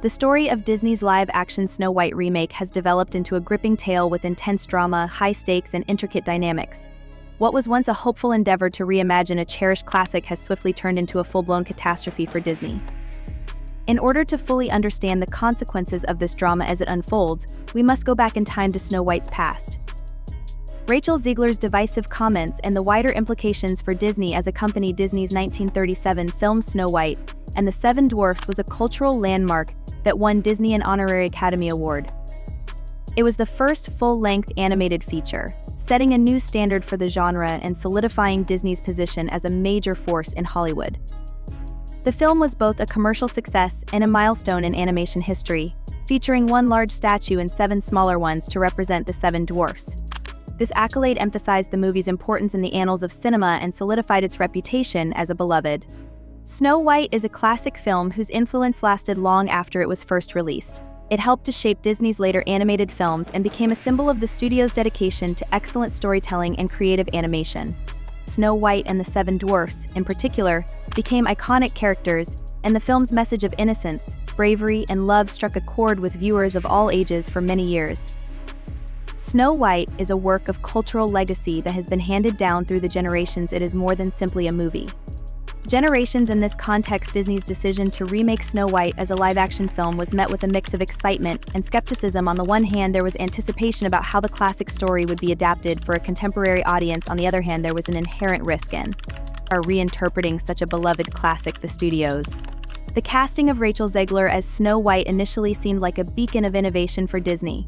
The story of Disney's live-action Snow White remake has developed into a gripping tale with intense drama, high stakes, and intricate dynamics. What was once a hopeful endeavor to reimagine a cherished classic has swiftly turned into a full-blown catastrophe for Disney. In order to fully understand the consequences of this drama as it unfolds, we must go back in time to Snow White's past. Rachel Zegler's divisive comments and the wider implications for Disney as accompanied Disney's 1937 film Snow White and the Seven Dwarfs was a cultural landmark that won Disney an honorary Academy Award. It was the first full-length animated feature, setting a new standard for the genre and solidifying Disney's position as a major force in Hollywood. The film was both a commercial success and a milestone in animation history, featuring one large statue and 7 smaller ones to represent the Seven Dwarfs. This accolade emphasized the movie's importance in the annals of cinema and solidified its reputation as a beloved. Snow White is a classic film whose influence lasted long after it was first released. It helped to shape Disney's later animated films and became a symbol of the studio's dedication to excellent storytelling and creative animation. Snow White and the Seven Dwarfs, in particular, became iconic characters, and the film's message of innocence, bravery, and love struck a chord with viewers of all ages for many years. Snow White is a work of cultural legacy that has been handed down through the generations. It is more than simply a movie. Generations in this context, Disney's decision to remake Snow White as a live-action film was met with a mix of excitement and skepticism. On the one hand, there was anticipation about how the classic story would be adapted for a contemporary audience. On the other hand, there was an inherent risk in reinterpreting such a beloved classic. The studios. The casting of Rachel Zegler as Snow White initially seemed like a beacon of innovation for Disney.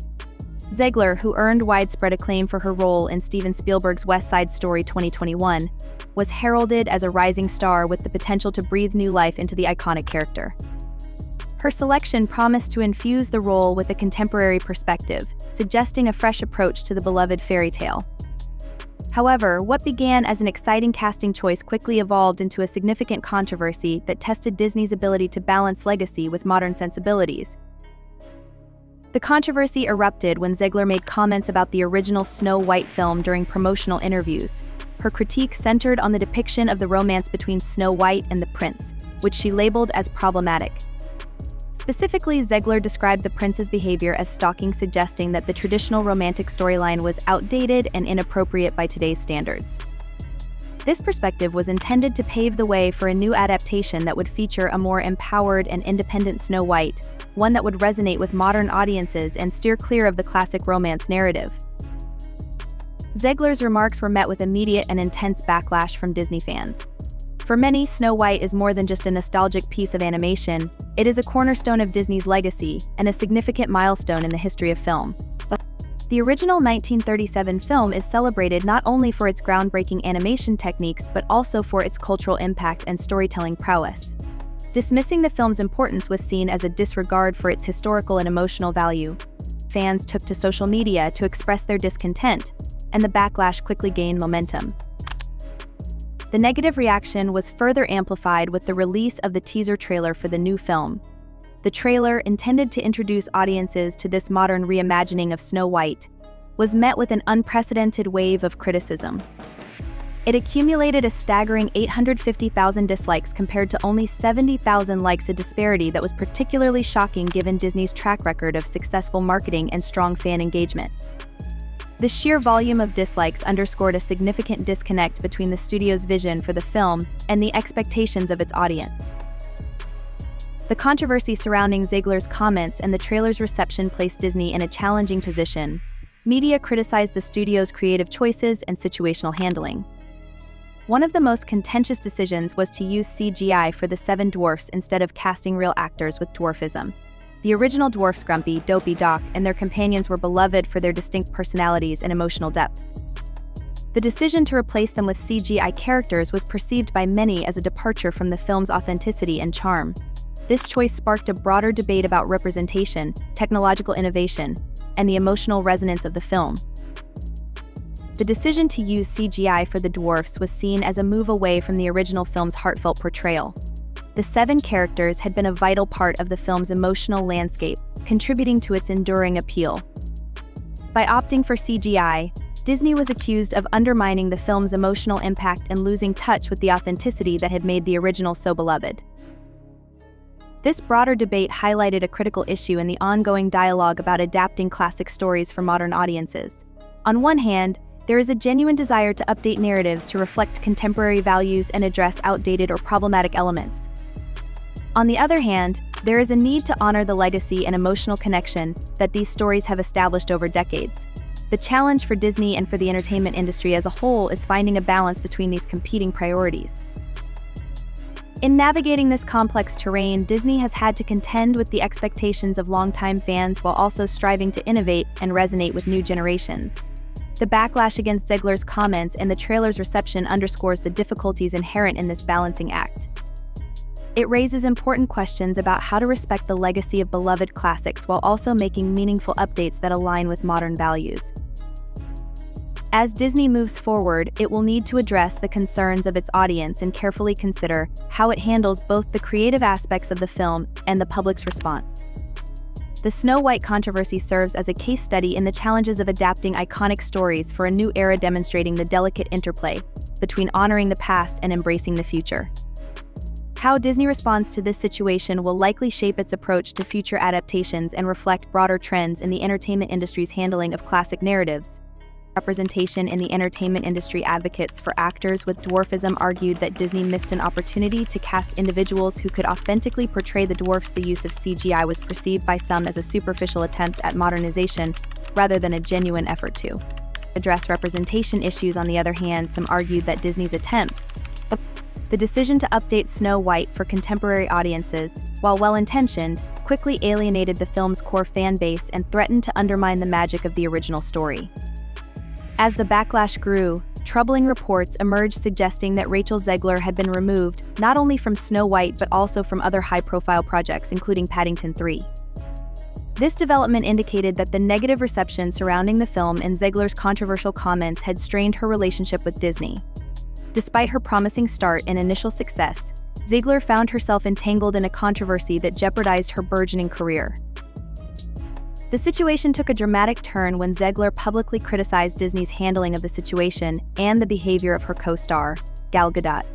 Zegler, who earned widespread acclaim for her role in Steven Spielberg's West Side Story 2021, was heralded as a rising star with the potential to breathe new life into the iconic character. Her selection promised to infuse the role with a contemporary perspective, suggesting a fresh approach to the beloved fairy tale. However, what began as an exciting casting choice quickly evolved into a significant controversy that tested Disney's ability to balance legacy with modern sensibilities. The controversy erupted when Zegler made comments about the original Snow White film during promotional interviews. Her critique centered on the depiction of the romance between Snow White and the prince, which she labeled as problematic. Specifically, Zegler described the prince's behavior as stalking, suggesting that the traditional romantic storyline was outdated and inappropriate by today's standards. This perspective was intended to pave the way for a new adaptation that would feature a more empowered and independent Snow White, one that would resonate with modern audiences and steer clear of the classic romance narrative. Zegler's remarks were met with immediate and intense backlash from Disney fans. For many, Snow White is more than just a nostalgic piece of animation. It is a cornerstone of Disney's legacy and a significant milestone in the history of film. The original 1937 film is celebrated not only for its groundbreaking animation techniques but also for its cultural impact and storytelling prowess. Dismissing the film's importance was seen as a disregard for its historical and emotional value. Fans took to social media to express their discontent, and the backlash quickly gained momentum. The negative reaction was further amplified with the release of the teaser trailer for the new film. The trailer, intended to introduce audiences to this modern reimagining of Snow White, was met with an unprecedented wave of criticism. It accumulated a staggering 850,000 dislikes compared to only 70,000 likes, a disparity that was particularly shocking given Disney's track record of successful marketing and strong fan engagement. The sheer volume of dislikes underscored a significant disconnect between the studio's vision for the film and the expectations of its audience. The controversy surrounding Zegler's comments and the trailer's reception placed Disney in a challenging position. Media criticized the studio's creative choices and situational handling. One of the most contentious decisions was to use CGI for the Seven Dwarfs instead of casting real actors with dwarfism. The original dwarfs Grumpy, Dopey, Doc, and their companions were beloved for their distinct personalities and emotional depth. The decision to replace them with CGI characters was perceived by many as a departure from the film's authenticity and charm. This choice sparked a broader debate about representation, technological innovation, and the emotional resonance of the film. The decision to use CGI for the dwarfs was seen as a move away from the original film's heartfelt portrayal. The 7 characters had been a vital part of the film's emotional landscape, contributing to its enduring appeal. By opting for CGI, Disney was accused of undermining the film's emotional impact and losing touch with the authenticity that had made the original so beloved. This broader debate highlighted a critical issue in the ongoing dialogue about adapting classic stories for modern audiences. On one hand, there is a genuine desire to update narratives to reflect contemporary values and address outdated or problematic elements. On the other hand, there is a need to honor the legacy and emotional connection that these stories have established over decades. The challenge for Disney and for the entertainment industry as a whole is finding a balance between these competing priorities. In navigating this complex terrain, Disney has had to contend with the expectations of longtime fans while also striving to innovate and resonate with new generations. The backlash against Zegler's comments and the trailer's reception underscores the difficulties inherent in this balancing act. It raises important questions about how to respect the legacy of beloved classics while also making meaningful updates that align with modern values. As Disney moves forward, it will need to address the concerns of its audience and carefully consider how it handles both the creative aspects of the film and the public's response. The Snow White controversy serves as a case study in the challenges of adapting iconic stories for a new era, demonstrating the delicate interplay between honoring the past and embracing the future. How Disney responds to this situation will likely shape its approach to future adaptations and reflect broader trends in the entertainment industry's handling of classic narratives. Representation in the entertainment industry. Advocates for actors with dwarfism argued that Disney missed an opportunity to cast individuals who could authentically portray the dwarfs. The use of CGI was perceived by some as a superficial attempt at modernization rather than a genuine effort to address representation issues. On the other hand, some argued that Disney's the decision to update Snow White for contemporary audiences, while well-intentioned, quickly alienated the film's core fan base and threatened to undermine the magic of the original story. As the backlash grew, troubling reports emerged suggesting that Rachel Zegler had been removed not only from Snow White but also from other high-profile projects, including Paddington 3. This development indicated that the negative reception surrounding the film and Zegler's controversial comments had strained her relationship with Disney. Despite her promising start and initial success, Zegler found herself entangled in a controversy that jeopardized her burgeoning career. The situation took a dramatic turn when Zegler publicly criticized Disney's handling of the situation and the behavior of her co-star, Gal Gadot.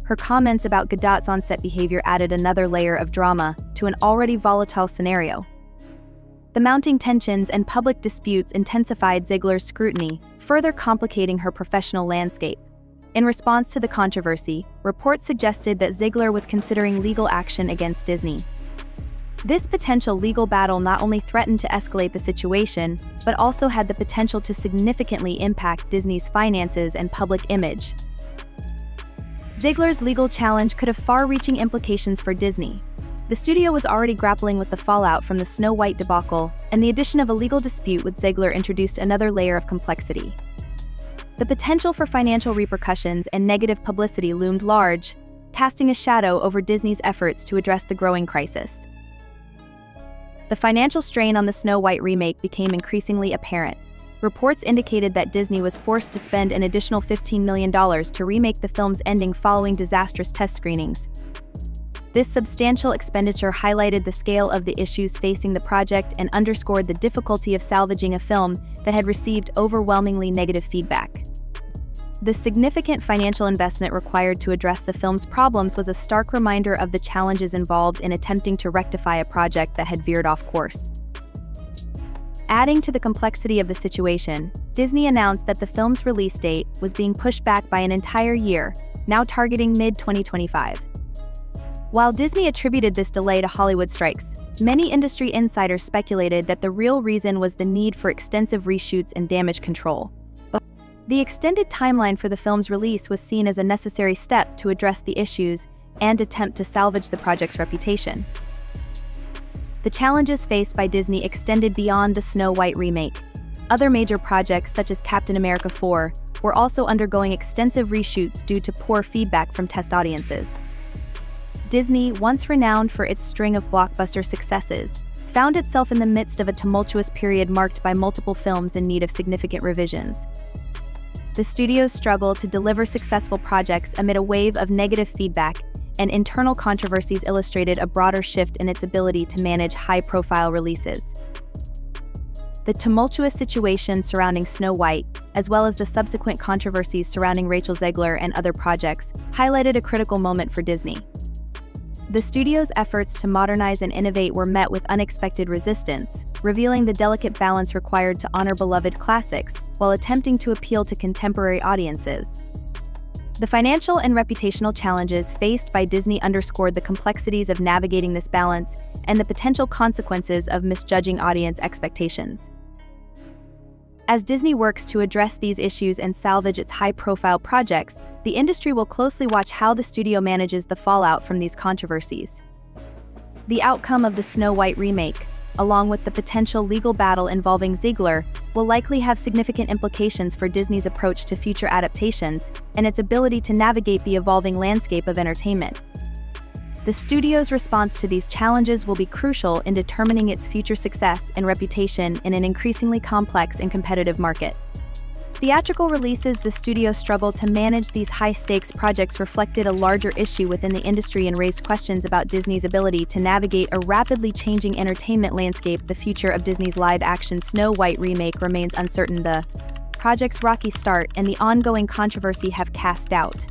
Her comments about Gadot's on-set behavior added another layer of drama to an already volatile scenario. The mounting tensions and public disputes intensified Zegler's scrutiny, further complicating her professional landscape. In response to the controversy, reports suggested that Zegler was considering legal action against Disney. This potential legal battle not only threatened to escalate the situation, but also had the potential to significantly impact Disney's finances and public image. Zegler's legal challenge could have far-reaching implications for Disney. The studio was already grappling with the fallout from the Snow White debacle, and the addition of a legal dispute with Zegler introduced another layer of complexity. The potential for financial repercussions and negative publicity loomed large, casting a shadow over Disney's efforts to address the growing crisis. The financial strain on the Snow White remake became increasingly apparent. Reports indicated that Disney was forced to spend an additional $15 million to remake the film's ending following disastrous test screenings. This substantial expenditure highlighted the scale of the issues facing the project and underscored the difficulty of salvaging a film that had received overwhelmingly negative feedback. The significant financial investment required to address the film's problems was a stark reminder of the challenges involved in attempting to rectify a project that had veered off course. Adding to the complexity of the situation, Disney announced that the film's release date was being pushed back by an entire year, now targeting mid-2025. While Disney attributed this delay to Hollywood strikes, many industry insiders speculated that the real reason was the need for extensive reshoots and damage control. The extended timeline for the film's release was seen as a necessary step to address the issues and attempt to salvage the project's reputation. The challenges faced by Disney extended beyond the Snow White remake. Other major projects, such as Captain America 4, were also undergoing extensive reshoots due to poor feedback from test audiences. Disney, once renowned for its string of blockbuster successes, found itself in the midst of a tumultuous period marked by multiple films in need of significant revisions. The studio's struggle to deliver successful projects amid a wave of negative feedback and internal controversies illustrated a broader shift in its ability to manage high-profile releases. The tumultuous situation surrounding Snow White, as well as the subsequent controversies surrounding Rachel Zegler and other projects, highlighted a critical moment for Disney. The studio's efforts to modernize and innovate were met with unexpected resistance, revealing the delicate balance required to honor beloved classics while attempting to appeal to contemporary audiences. The financial and reputational challenges faced by Disney underscored the complexities of navigating this balance and the potential consequences of misjudging audience expectations. As Disney works to address these issues and salvage its high-profile projects, the industry will closely watch how the studio manages the fallout from these controversies. The outcome of the Snow White remake, along with the potential legal battle involving Ziegler, will likely have significant implications for Disney's approach to future adaptations and its ability to navigate the evolving landscape of entertainment. The studio's response to these challenges will be crucial in determining its future success and reputation in an increasingly complex and competitive market. Theatrical releases. The studio struggle to manage these high-stakes projects reflected a larger issue within the industry and raised questions about Disney's ability to navigate a rapidly changing entertainment landscape. The future of Disney's live-action Snow White remake remains uncertain. The project's rocky start and the ongoing controversy have cast doubt.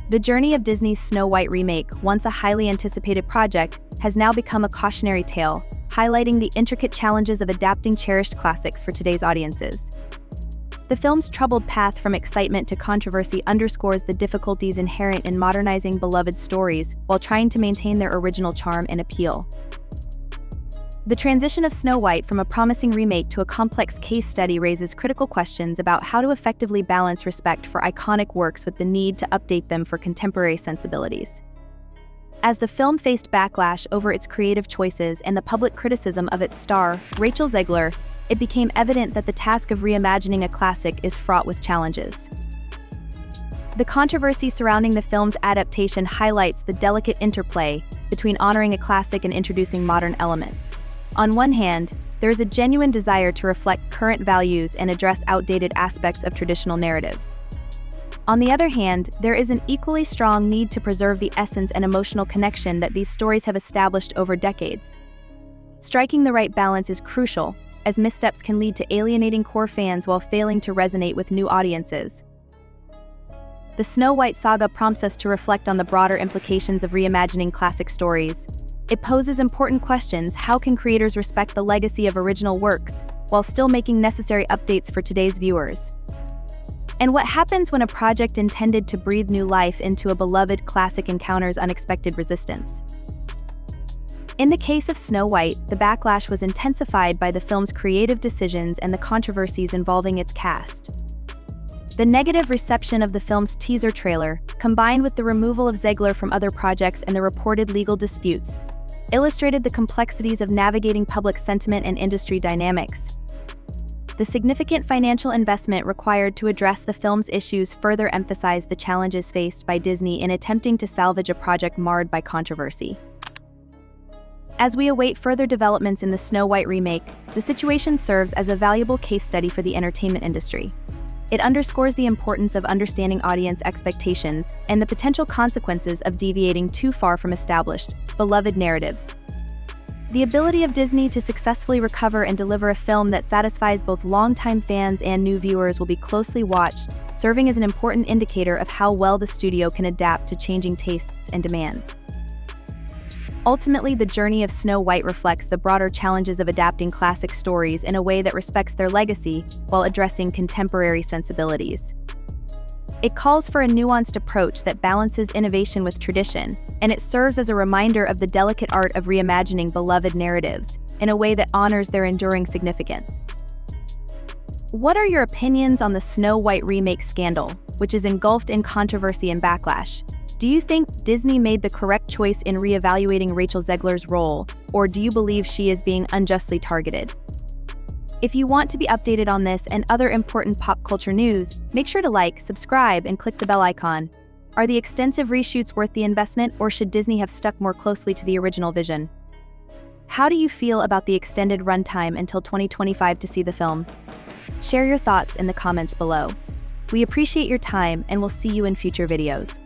The journey of Disney's Snow White remake, once a highly anticipated project, has now become a cautionary tale, highlighting the intricate challenges of adapting cherished classics for today's audiences. The film's troubled path from excitement to controversy underscores the difficulties inherent in modernizing beloved stories while trying to maintain their original charm and appeal. The transition of Snow White from a promising remake to a complex case study raises critical questions about how to effectively balance respect for iconic works with the need to update them for contemporary sensibilities. As the film faced backlash over its creative choices and the public criticism of its star, Rachel Zegler, it became evident that the task of reimagining a classic is fraught with challenges. The controversy surrounding the film's adaptation highlights the delicate interplay between honoring a classic and introducing modern elements. On one hand, there is a genuine desire to reflect current values and address outdated aspects of traditional narratives. On the other hand, there is an equally strong need to preserve the essence and emotional connection that these stories have established over decades. Striking the right balance is crucial, as missteps can lead to alienating core fans while failing to resonate with new audiences. The Snow White saga prompts us to reflect on the broader implications of reimagining classic stories. It poses important questions. How can creators respect the legacy of original works, while still making necessary updates for today's viewers? And what happens when a project intended to breathe new life into a beloved classic encounters unexpected resistance? In the case of Snow White, the backlash was intensified by the film's creative decisions and the controversies involving its cast. The negative reception of the film's teaser trailer, combined with the removal of Zegler from other projects and the reported legal disputes, illustrated the complexities of navigating public sentiment and industry dynamics. The significant financial investment required to address the film's issues further emphasized the challenges faced by Disney in attempting to salvage a project marred by controversy. As we await further developments in the Snow White remake, the situation serves as a valuable case study for the entertainment industry. It underscores the importance of understanding audience expectations and the potential consequences of deviating too far from established, beloved narratives. The ability of Disney to successfully recover and deliver a film that satisfies both longtime fans and new viewers will be closely watched, serving as an important indicator of how well the studio can adapt to changing tastes and demands. Ultimately, the journey of Snow White reflects the broader challenges of adapting classic stories in a way that respects their legacy while addressing contemporary sensibilities. It calls for a nuanced approach that balances innovation with tradition, and it serves as a reminder of the delicate art of reimagining beloved narratives in a way that honors their enduring significance. What are your opinions on the Snow White remake scandal, which is engulfed in controversy and backlash? Do you think Disney made the correct choice in reevaluating Rachel Zegler's role, or do you believe she is being unjustly targeted? If you want to be updated on this and other important pop culture news, make sure to like, subscribe, and click the bell icon. Are the extensive reshoots worth the investment, or should Disney have stuck more closely to the original vision? How do you feel about the extended runtime until 2025 to see the film? Share your thoughts in the comments below. We appreciate your time and we'll see you in future videos.